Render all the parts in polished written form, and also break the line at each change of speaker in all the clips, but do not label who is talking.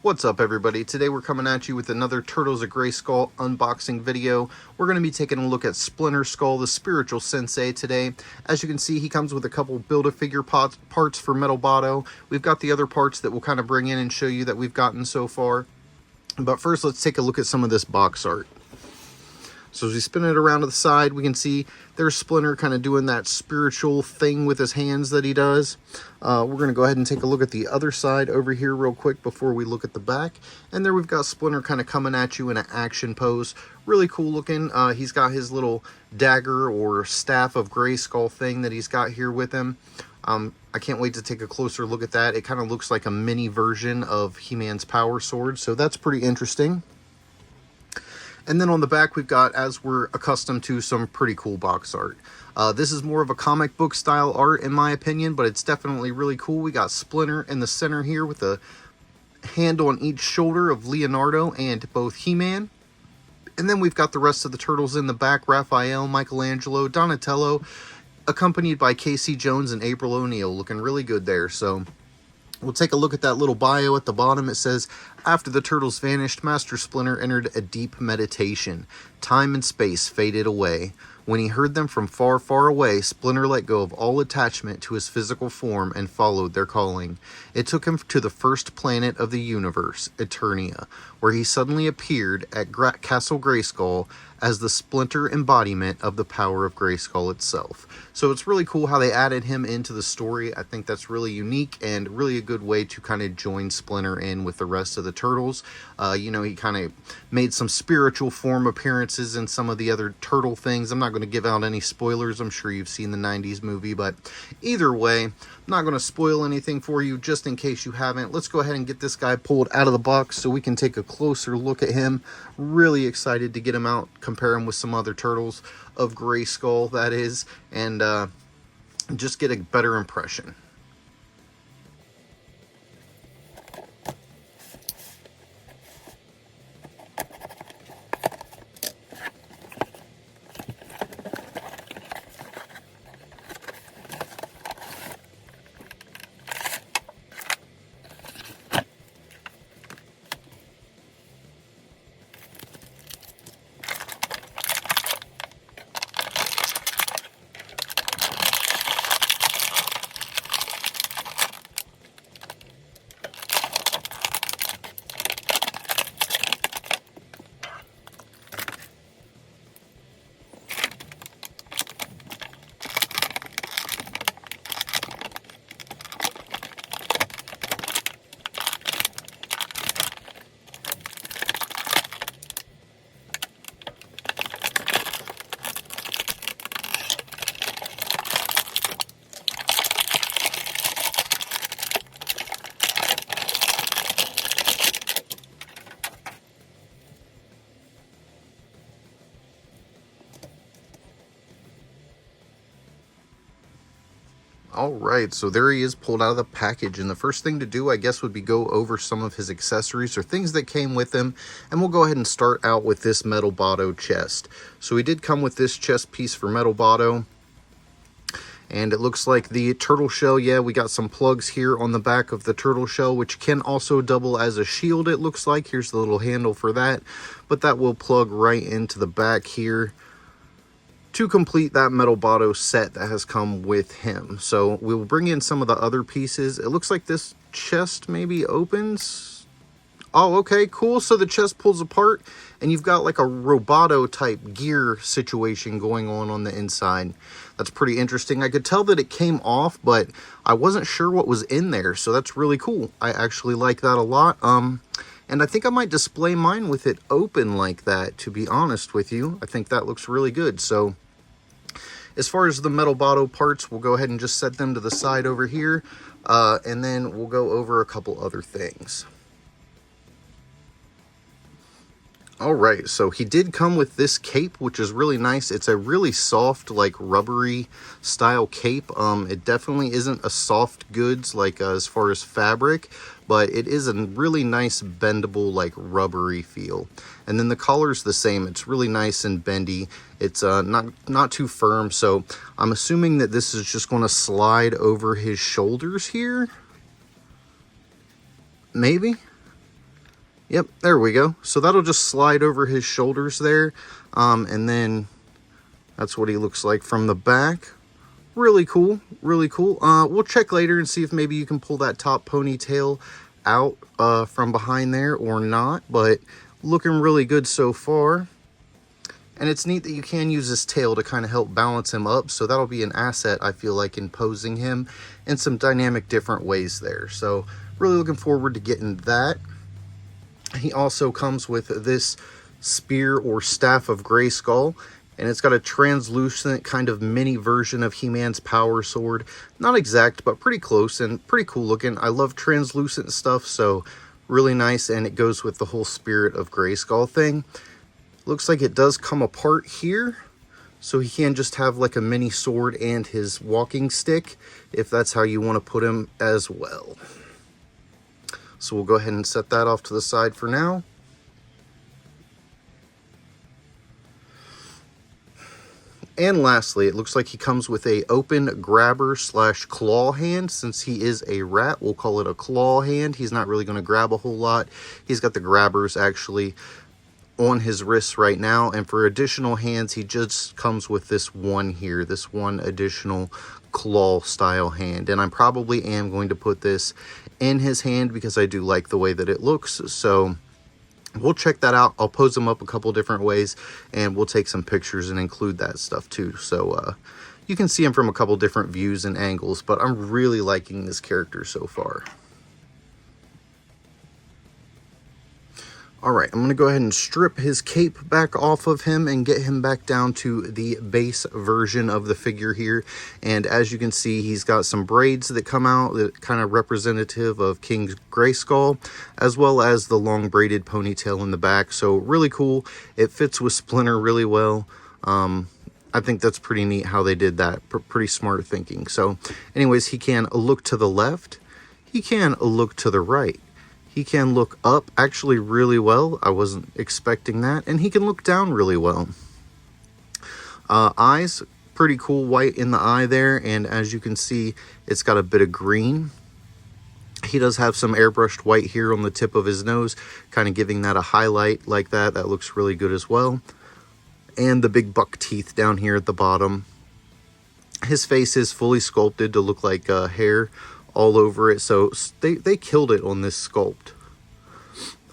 What's up, everybody? Today we're coming at you with another Turtles of Grayskull unboxing video. We're going to be taking a look at Splinter-Skull, the spiritual sensei, today. As you can see, he comes with a couple Build-A-Figure parts for Metal Botto. We've got the other parts that we'll kind of bring in and show you that we've gotten so far. But first, let's take a look at some of this box art. So as we spin it around to the side, we can see there's Splinter kind of doing that spiritual thing with his hands that he does. We're going to go ahead and take a look at the other side over here real quick before we look at the back. And there we've got Splinter kind of coming at you in an action pose. Really cool looking. He's got his little dagger or staff of Grayskull thing that he's got here with him. I can't wait to take a closer look at that. It kind of looks like a mini version of He-Man's power sword, so that's pretty interesting. And then on the back, we've got, as we're accustomed to, some pretty cool box art. This is more of a comic book style art, in my opinion, but it's definitely really cool. We got Splinter in the center here with a hand on each shoulder of Leonardo and both He-Man. And then we've got the rest of the Turtles in the back, Raphael, Michelangelo, Donatello, accompanied by Casey Jones and April O'Neil, looking really good there. So we'll take a look at that little bio at the bottom. It says, after the Turtles vanished, Master Splinter entered a deep meditation. Time and space faded away. When he heard them from far, far away, Splinter let go of all attachment to his physical form and followed their calling. It took him to the first planet of the universe, Eternia, where he suddenly appeared at Castle Grayskull as the Splinter embodiment of the power of Grayskull itself. So it's really cool how they added him into the story. I think that's really unique and really a good way to kind of join Splinter in with the rest of the Turtles. You know, he kind of made some spiritual form appearances in some of the other Turtle things. I'm not going to give out any spoilers. I'm sure you've seen the 90s movie, but either way, I'm not going to spoil anything for you just in case you haven't. Let's go ahead and get this guy pulled out of the box so we can take a closer look at him. Really excited to get him out, compare him with some other Turtles of Grayskull, that is, and just get a better impression. Alright, so there he is pulled out of the package, and the first thing to do, I guess, would be go over some of his accessories or things that came with him, and we'll go ahead and start out with this Metal Botto chest. So he did come with this chest piece for Metal Botto, and it looks like the turtle shell. Yeah, we got some plugs here on the back of the turtle shell, which can also double as a shield, it looks like. Here's the little handle for that, but that will plug right into the back here to complete that Metal Botto set that has come with him. So we'll bring in some of the other pieces. It looks like this chest maybe opens. Oh, okay, cool. So the chest pulls apart, and you've got like a Roboto type gear situation going on the inside. That's pretty interesting. I could tell that it came off, but I wasn't sure what was in there, so that's really cool. I actually like that a lot. And I think I might display mine with it open like that, to be honest with you. I think that looks really good. So as far as the Metal Botto parts, we'll go ahead and just set them to the side over here. And then we'll go over a couple other things. Alright, so he did come with this cape, which is really nice. It's a really soft, like rubbery style cape. It definitely isn't a soft goods, like as far as fabric, but it is a really nice bendable, like rubbery feel. And then the collar's the same. It's really nice and bendy. It's not too firm, so I'm assuming that this is just going to slide over his shoulders here. Maybe? Yep, there we go. So that'll just slide over his shoulders there. And then that's what he looks like from the back. Really cool, really cool. We'll check later and see if maybe you can pull that top ponytail out from behind there or not, but looking really good so far. And it's neat that you can use this tail to kind of help balance him up, so that'll be an asset, I feel like, in posing him in some dynamic different ways there. So really looking forward to getting that. He also comes with this spear or staff of Grayskull, and it's got a translucent kind of mini version of He-Man's power sword. Not exact, but pretty close and pretty cool looking. I love translucent stuff, so really nice, and it goes with the whole spirit of Grayskull thing. Looks like it does come apart here, so he can just have like a mini sword and his walking stick, if that's how you want to put him as well. So we'll go ahead and set that off to the side for now. And lastly, it looks like he comes with a open grabber slash claw hand. Since he is a rat, we'll call it a claw hand. He's not really going to grab a whole lot. He's got the grabbers actually on his wrists right now, and for additional hands he just comes with this one here, this one additional claw style hand, and I probably am going to put this in his hand because I do like the way that it looks. So we'll check that out. I'll pose him up a couple different ways, and we'll take some pictures and include that stuff too, so you can see him from a couple different views and angles, but I'm really liking this character so far. Alright, I'm going to go ahead and strip his cape back off of him and get him back down to the base version of the figure here. And as you can see, he's got some braids that come out that kind of representative of King Grayskull, as well as the long braided ponytail in the back. So really cool. It fits with Splinter really well. I think that's pretty neat how they did that. Pretty smart thinking. So anyways, he can look to the left. He can look to the right. He can look up actually really well. I wasn't expecting that. And he can look down really well. Eyes, pretty cool white in the eye there. And as you can see, it's got a bit of green. He does have some airbrushed white here on the tip of his nose, kind of giving that a highlight like that. That looks really good as well. And the big buck teeth down here at the bottom. His face is fully sculpted to look like hair all over it, so they killed it on this sculpt.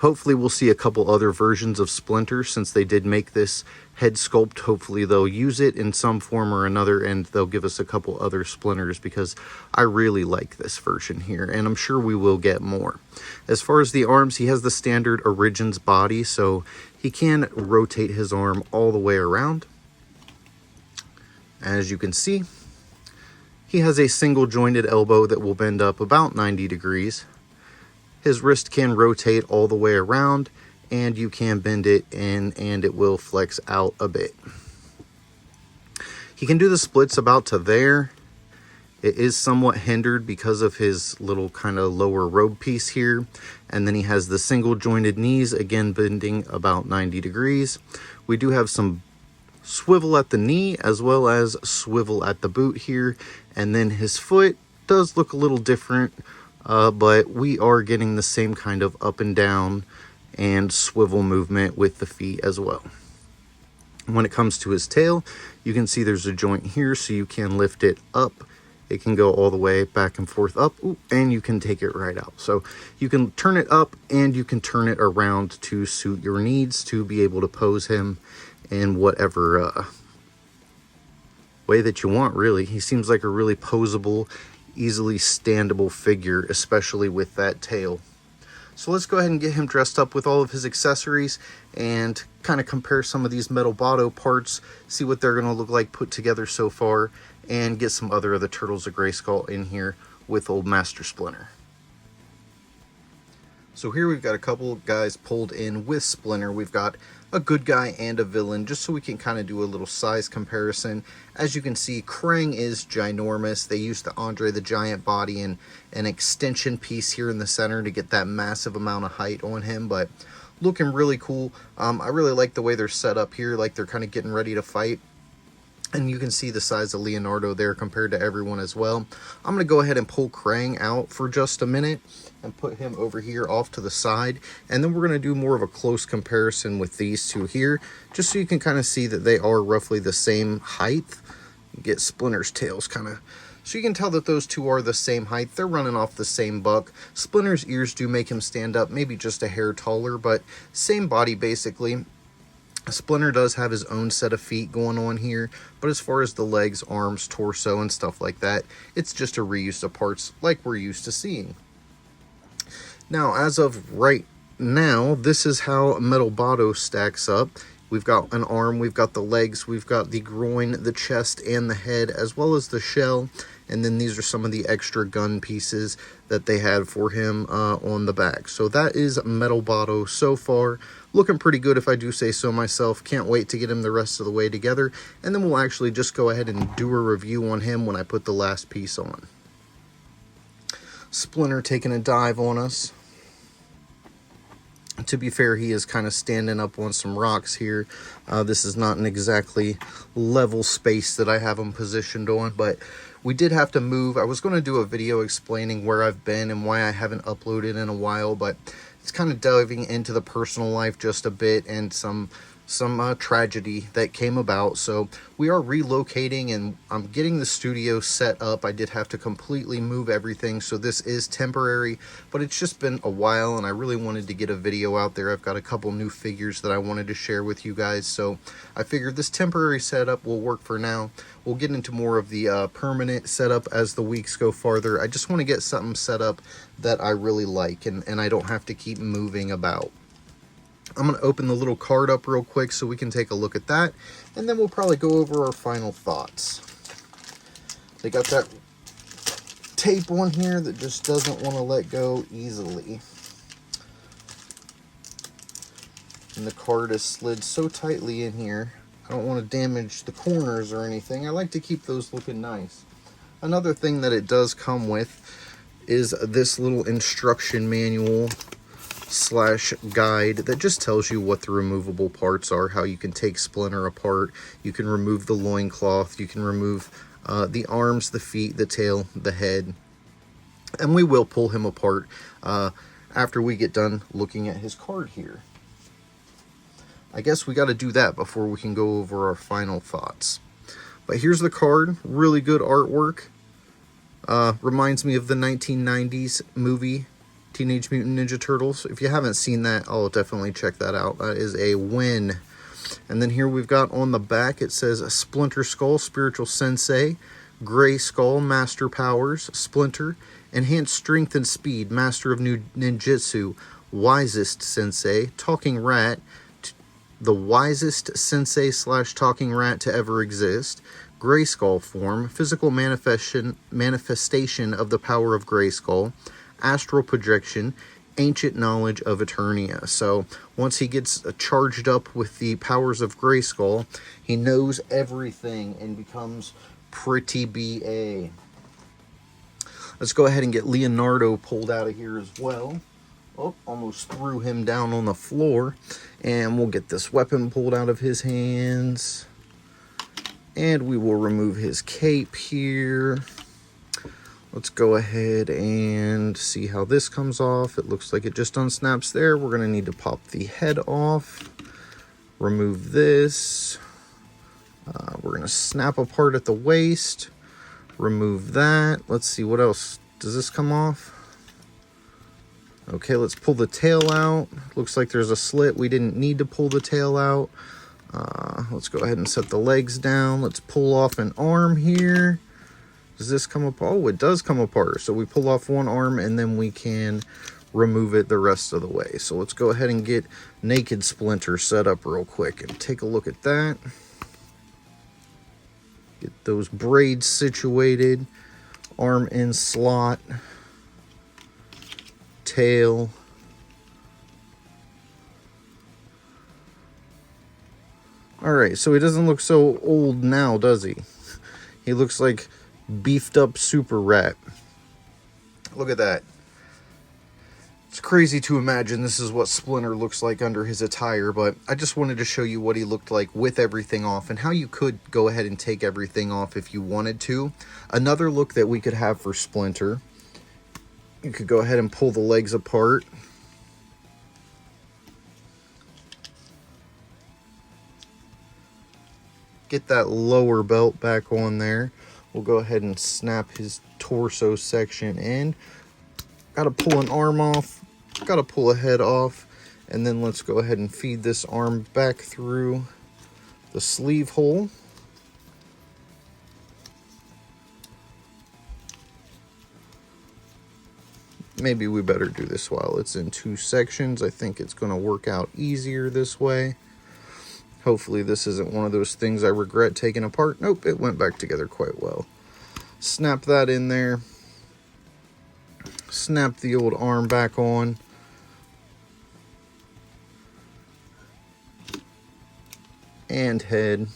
Hopefully we'll see a couple other versions of Splinter, since they did make this head sculpt. Hopefully they'll use it in some form or another, and they'll give us a couple other Splinters, because I really like this version here, and I'm sure we will get more. As far as the arms, he has the standard Origins body, so he can rotate his arm all the way around. As you can see, he has a single jointed elbow that will bend up about 90 degrees. His wrist can rotate all the way around, and you can bend it in and it will flex out a bit. He can do the splits about to there. It is somewhat hindered because of his little kind of lower robe piece here. And then he has the single jointed knees, again bending about 90 degrees. We do have some swivel at the knee as well as swivel at the boot here, and then his foot does look a little different, but we are getting the same kind of up and down and swivel movement with the feet as well. When it comes to his tail, you can see there's a joint here, so you can lift it up. It can go all the way back and forth up, and you can take it right out. So you can turn it up and you can turn it around to suit your needs to be able to pose him in whatever way that you want, really. He seems like a really posable, easily standable figure, especially with that tail. So let's go ahead and get him dressed up with all of his accessories and kind of compare some of these metal botto parts, see what they're going to look like put together so far, and get some other of the Turtles of Grayskull in here with old Master Splinter. So here we've got a couple of guys pulled in with Splinter. We've got a good guy and a villain, just so we can kind of do a little size comparison. As you can see, Krang is ginormous. They used the Andre the Giant body and an extension piece here in the center to get that massive amount of height on him, but looking really cool. I really like the way they're set up here, like they're kind of getting ready to fight. And you can see the size of Leonardo there compared to everyone as well. I'm going to go ahead and pull Krang out for just a minute and put him over here off to the side. And then we're going to do more of a close comparison with these two here, just so you can kind of see that they are roughly the same height. Get Splinter's tails kind of, so you can tell that those two are the same height. They're running off the same buck. Splinter's ears do make him stand up, maybe just a hair taller, but same body basically. Splinter does have his own set of feet going on here, but as far as the legs, arms, torso, and stuff like that, it's just a reuse of parts like we're used to seeing. Now, as of right now, this is how Metal Bado stacks up. We've got an arm, we've got the legs, we've got the groin, the chest, and the head, as well as the shell. And then these are some of the extra gun pieces that they had for him on the back. So that is Metal Bado so far. Looking pretty good if I do say so myself. Can't wait to get him the rest of the way together. And then we'll actually just go ahead and do a review on him when I put the last piece on. Splinter taking a dive on us. To be fair, he is kind of standing up on some rocks here. This is not an exactly level space that I have him positioned on, but we did have to move. I was going to do a video explaining where I've been and why I haven't uploaded in a while, but it's kind of diving into the personal life just a bit and some tragedy that came about. So we are relocating and I'm getting the studio set up. I did have to completely move everything, so this is temporary, but it's just been a while and I really wanted to get a video out there. I've got a couple new figures that I wanted to share with you guys, so I figured this temporary setup will work for now. We'll get into more of the permanent setup as the weeks go farther. I just want to get something set up that I really like and I don't have to keep moving about. I'm going to open the little card up real quick so we can take a look at that, and then we'll probably go over our final thoughts. They got that tape on here that just doesn't want to let go easily. And the card is slid so tightly in here. I don't want to damage the corners or anything. I like to keep those looking nice. Another thing that it does come with is this little instruction manual / guide that just tells you what the removable parts are, how you can take Splinter apart. You can remove the loincloth, you can remove the arms, the feet, the tail, the head, and we will pull him apart after we get done looking at his card here. I guess we got to do that before we can go over our final thoughts. But here's the card, really good artwork. Reminds me of the 1990s movie Teenage Mutant Ninja Turtles. If you haven't seen that, I'll definitely check that out. That is a win. And then here we've got on the back, it says Splinter-Skull, Spiritual Sensei, Grayskull, Master Powers, Splinter, Enhanced Strength and Speed, Master of New Ninjutsu, Wisest Sensei, Talking Rat, the wisest sensei / talking rat to ever exist, Grayskull form, physical manifestation of the power of Grayskull, astral projection, ancient knowledge of Eternia. So once he gets charged up with the powers of Grayskull, he knows everything and becomes pretty BA. Let's go ahead and get Leonardo pulled out of here as well. Oh, almost threw him down on the floor. And we'll get this weapon pulled out of his hands. And we will remove his cape here. Let's go ahead and see how this comes off. It looks like it just unsnaps there. We're going to need to pop the head off. Remove this. We're going to snap apart at the waist. Remove that. Let's see what else. Does this come off? Okay, let's pull the tail out. Looks like there's a slit. We didn't need to pull the tail out. Let's go ahead and set the legs down. Let's pull off an arm here. Does this come apart? Oh, it does come apart. So we pull off one arm and then we can remove it the rest of the way. So let's go ahead and get Naked Splinter set up real quick and take a look at that. Get those braids situated. Arm in slot. Tail. Alright, so he doesn't look so old now, does he? He looks like beefed up super rat. Look at that. It's crazy to imagine this is what Splinter looks like under his attire, but I just wanted to show you what he looked like with everything off and how you could go ahead and take everything off if you wanted to. Another look that we could have for Splinter, you could go ahead and pull the legs apart. Get that lower belt back on there. We'll go ahead and snap his torso section in. Got to pull an arm off, got to pull a head off, and then let's go ahead and feed this arm back through the sleeve hole. Maybe we better do this while it's in two sections. I think it's going to work out easier this way. Hopefully this isn't one of those things I regret taking apart. Nope, it went back together quite well. Snap that in there. Snap the old arm back on. And head.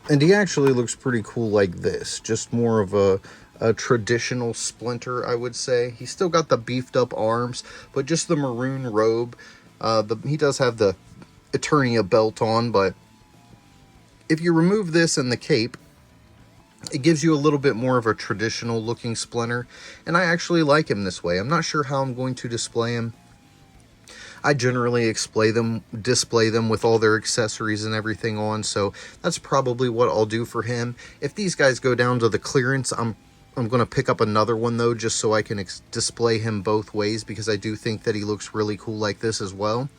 And he actually looks pretty cool like this. Just more of a traditional Splinter, I would say. He's still got the beefed up arms, but just the maroon robe. He does have the Eternia belt on, but if you remove this and the cape, it gives you a little bit more of a traditional looking Splinter, and I actually like him this way. I'm not sure how I'm going to display him. I generally display them with all their accessories and everything on, so that's probably what I'll do for him. If these guys go down to the clearance, I'm going to pick up another one though, just so I can display him both ways, because I do think that he looks really cool like this as well.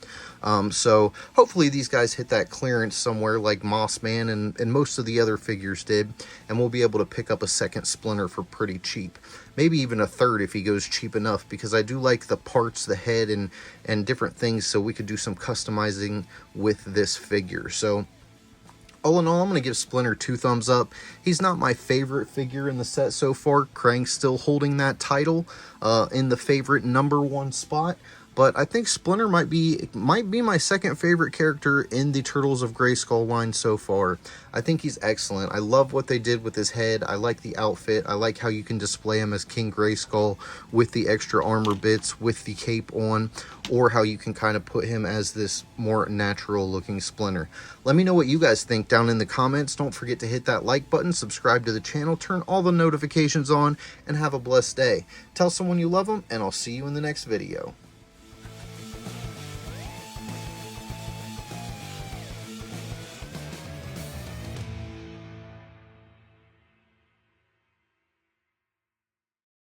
So hopefully these guys hit that clearance somewhere like Moss Man and most of the other figures did, and we'll be able to pick up a second Splinter for pretty cheap. Maybe even a third if he goes cheap enough, because I do like the parts, the head, and different things, so we could do some customizing with this figure. So all in all, I'm going to give Splinter 2 thumbs up. He's not my favorite figure in the set so far. Krang's still holding that title in the favorite #1 spot. But I think Splinter might be my second favorite character in the Turtles of Grayskull line so far. I think he's excellent. I love what they did with his head. I like the outfit. I like how you can display him as King Grayskull with the extra armor bits, with the cape on, or how you can kind of put him as this more natural looking Splinter. Let me know what you guys think down in the comments. Don't forget to hit that like button, subscribe to the channel, turn all the notifications on, and have a blessed day. Tell someone you love them, and I'll see you in the next video.